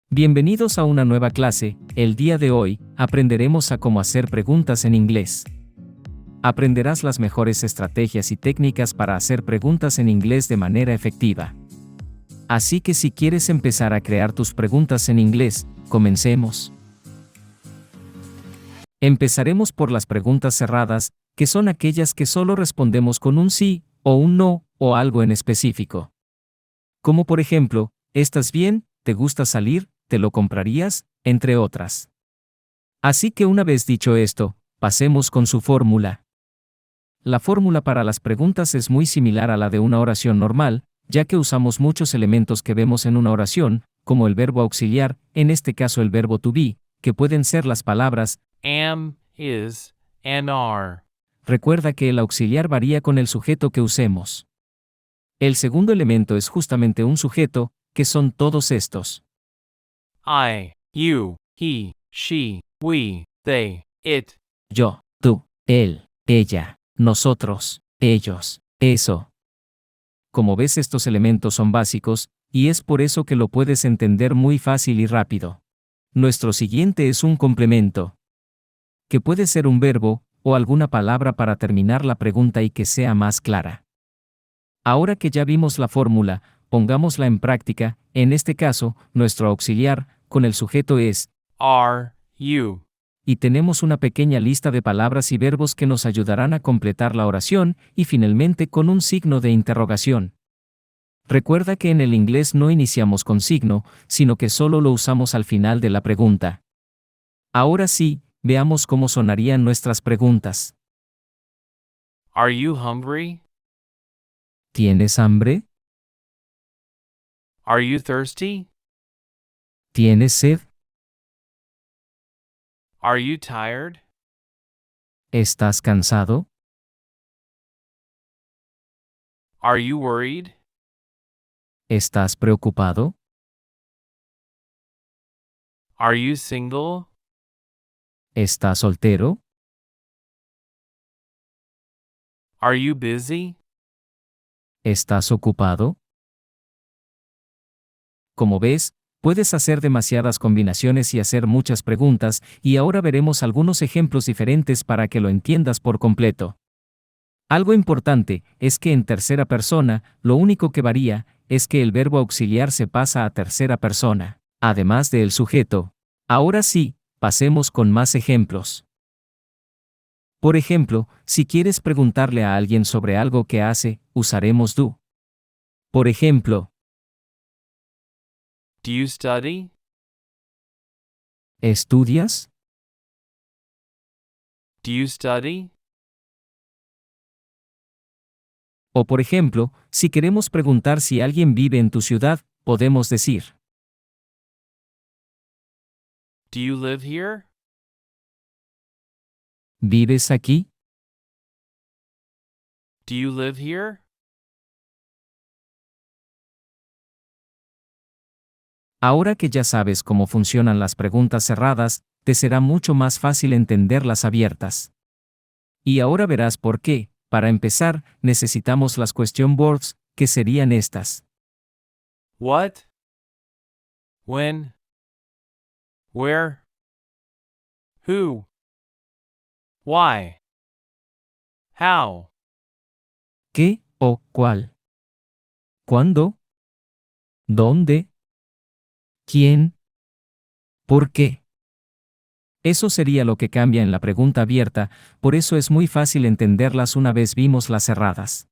Bienvenidos a una nueva clase. El día de hoy, aprenderemos a cómo hacer preguntas en inglés. Aprenderás las mejores estrategias y técnicas para hacer preguntas en inglés de manera efectiva. Así que si quieres empezar a crear tus preguntas en inglés, comencemos. Empezaremos por las preguntas cerradas, que son aquellas que solo respondemos con un sí, o un no, o algo en específico. Como por ejemplo, ¿estás bien? ¿Te gusta salir? ¿Te lo comprarías? Entre otras. Así que una vez dicho esto, pasemos con su fórmula. La fórmula para las preguntas es muy similar a la de una oración normal, ya que usamos muchos elementos que vemos en una oración, como el verbo auxiliar, en este caso el verbo to be, que pueden ser las palabras am, is, and are. Recuerda que el auxiliar varía con el sujeto que usemos. El segundo elemento es justamente un sujeto, que son todos estos. I, you, he, she, we, they, it. Yo, tú, él, ella, nosotros, ellos, eso. Como ves, estos elementos son básicos, y es por eso que lo puedes entender muy fácil y rápido. Nuestro siguiente es un complemento, que puede ser un verbo, o alguna palabra para terminar la pregunta y que sea más clara. Ahora que ya vimos la fórmula, pongámosla en práctica. En este caso, nuestro auxiliar, con el sujeto es, Are, you. y tenemos una pequeña lista de palabras y verbos que nos ayudarán a completar la oración, y finalmente con un signo de interrogación. Recuerda que en el inglés no iniciamos con signo, sino que solo lo usamos al final de la pregunta. Ahora sí, veamos cómo sonarían nuestras preguntas. Are you hungry? ¿Tienes hambre? Are you thirsty? ¿Tienes sed? Are you tired? ¿Estás cansado? Are you worried? ¿Estás preocupado? Are you single? ¿Estás soltero? Are you busy? ¿Estás ocupado? Como ves, puedes hacer demasiadas combinaciones y hacer muchas preguntas, y ahora veremos algunos ejemplos diferentes para que lo entiendas por completo. Algo importante es que en tercera persona, lo único que varía es que el verbo auxiliar se pasa a tercera persona, además del sujeto. Ahora sí, pasemos con más ejemplos. Por ejemplo, si quieres preguntarle a alguien sobre algo que hace, usaremos do. Por ejemplo, Do you study? ¿estudias? Do you study? O por ejemplo, si queremos preguntar si alguien vive en tu ciudad, podemos decir, Do you live here? ¿vives aquí? Do you live here? Ahora que ya sabes cómo funcionan las preguntas cerradas, te será mucho más fácil entender las abiertas. Y ahora verás por qué. Para empezar, necesitamos las question words, que serían estas. What? When? Where? Who? Why? How? ¿Qué o cuál? ¿Cuándo? ¿Dónde? ¿Quién? ¿Por qué? Eso sería lo que cambia en la pregunta abierta, por eso es muy fácil entenderlas una vez vimos las cerradas.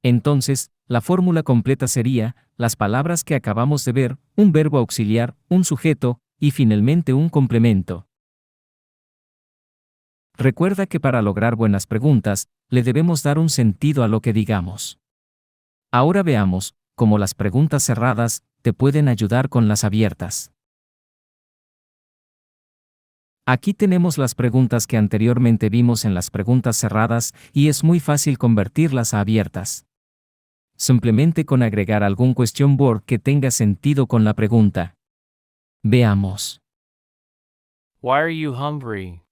Entonces, la fórmula completa sería, las palabras que acabamos de ver, un verbo auxiliar, un sujeto, y finalmente un complemento. Recuerda que para lograr buenas preguntas, le debemos dar un sentido a lo que digamos. Ahora veamos cómo las preguntas cerradas te pueden ayudar con las abiertas. Aquí tenemos las preguntas que anteriormente vimos en las preguntas cerradas, y es muy fácil convertirlas a abiertas. Simplemente con agregar algún question word que tenga sentido con la pregunta. Veamos. Why are you hungry?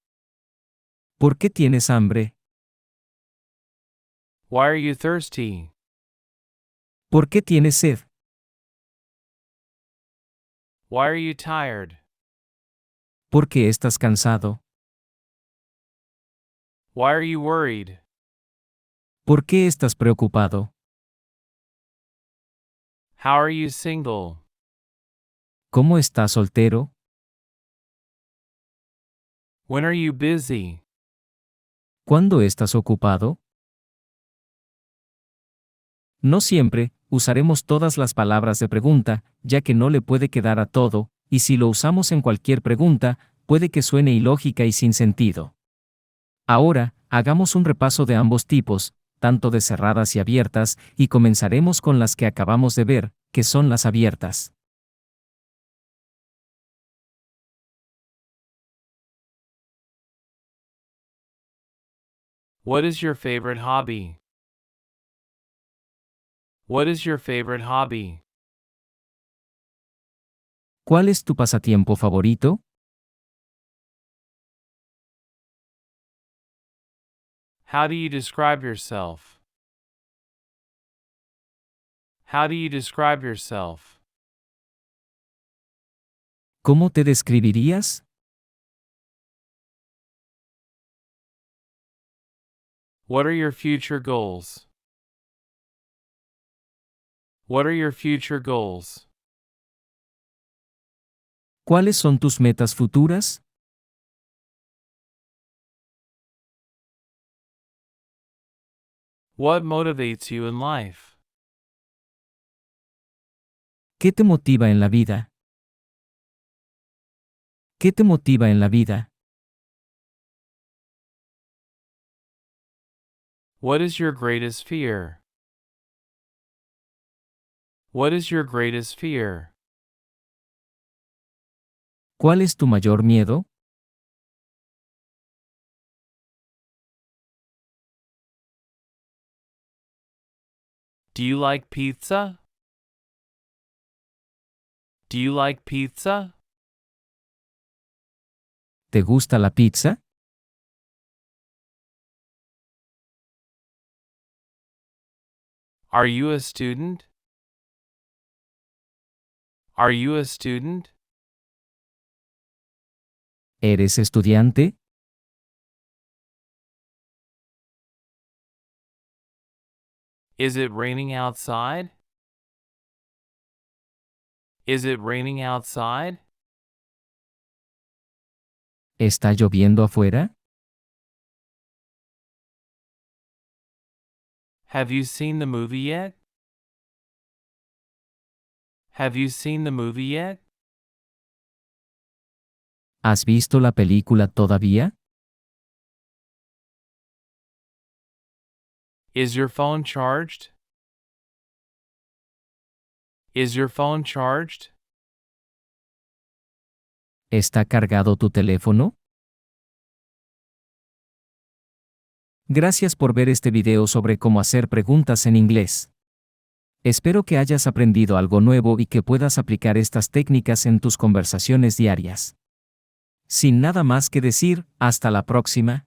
¿Por qué tienes hambre? Why are you thirsty? ¿Por qué tienes sed? Why are you tired? ¿Por qué estás cansado? Why are you worried? ¿Por qué estás preocupado? How are you single? ¿Cómo estás soltero? When are you busy? ¿Cuándo estás ocupado? No siempre usaremos todas las palabras de pregunta, ya que no le puede quedar a todo, y si lo usamos en cualquier pregunta, puede que suene ilógica y sin sentido. Ahora, hagamos un repaso de ambos tipos, tanto de cerradas y abiertas, y comenzaremos con las que acabamos de ver, que son las abiertas. What is your favorite hobby? What is your favorite hobby? ¿Cuál es tu pasatiempo favorito? How do you describe yourself? How do you describe yourself? ¿Cómo te describirías? What are your future goals? What are your future goals? ¿Cuáles son tus metas futuras? What motivates you in life? ¿Qué te motiva en la vida? ¿Qué te motiva en la vida? What is your greatest fear? What is your greatest fear? ¿Cuál es tu mayor miedo? Do you like pizza? Do you like pizza? ¿Te gusta la pizza? Are you a student? Are you a student? ¿Eres estudiante? Is it raining outside? Is it raining outside? ¿Está lloviendo afuera? Have you seen the movie yet? Have you seen the movie yet? ¿Has visto la película todavía? Is your phone charged? Is your phone charged? ¿Está cargado tu teléfono? Gracias por ver este video sobre cómo hacer preguntas en inglés. Espero que hayas aprendido algo nuevo y que puedas aplicar estas técnicas en tus conversaciones diarias. Sin nada más que decir, hasta la próxima.